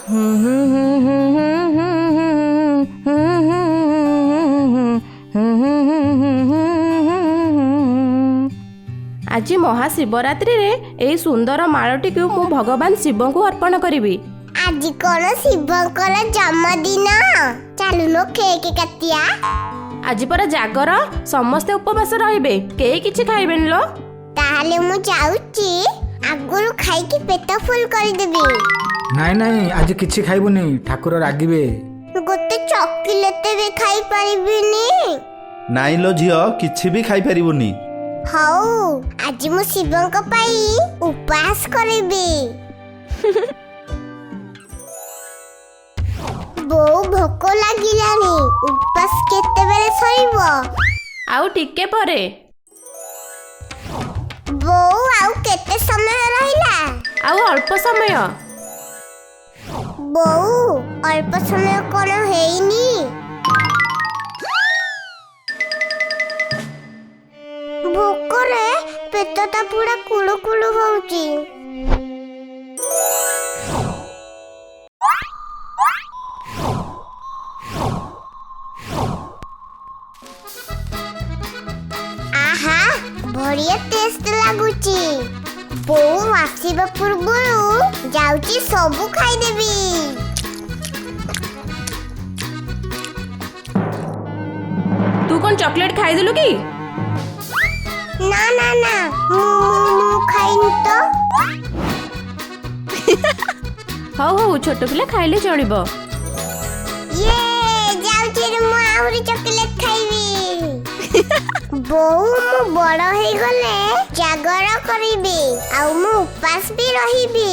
आज महाशिवरात्रि रे एई सुंदर माळटी को मु भगवान शिव को अर्पण करी। आज कौन शिवंकर जन्मदिन चलुनो केक काटिया। आज पर जागर समस्ते उपवास रहिबे केही किछि खाइबेन लो। ताहले मु जाउची आगुरु खाइकी पेट फुल कर देबी। नाई नाई आज किछि खाइबुनी ठाकुर रागिबे। गोटे चॉकलेट भी खाई परिबिनी। नाई लो झियो किछि भी खाई परिबुनी। हाउ आज मु शिवंक पाई उपवास करिबी। बो भोक लागिलानी उपवास केते बेले सरीबो। आउ टिके परे। बो आउ केते समय रहिला। आउ अल्प समय। बो अल्प समय कोन हेइनी। भोकरे पेटटा पूरा कुळु कुळु होउची। आहा बढ़िया टेस्ट लागुची। बो आसीबा पूर्वरु जाउची सबु खाई देबी। तू कौन चॉकलेट खाई देलु की? ना ना ना मु खाइनी तो। हौ हौ छोट पिला खाइले चलिबो। ये जाउची रे मु आउरी चॉकलेट खाइबी। बहु मु बड़ हे गले जागर करिबी आउ मु उपवास भी रहिबी।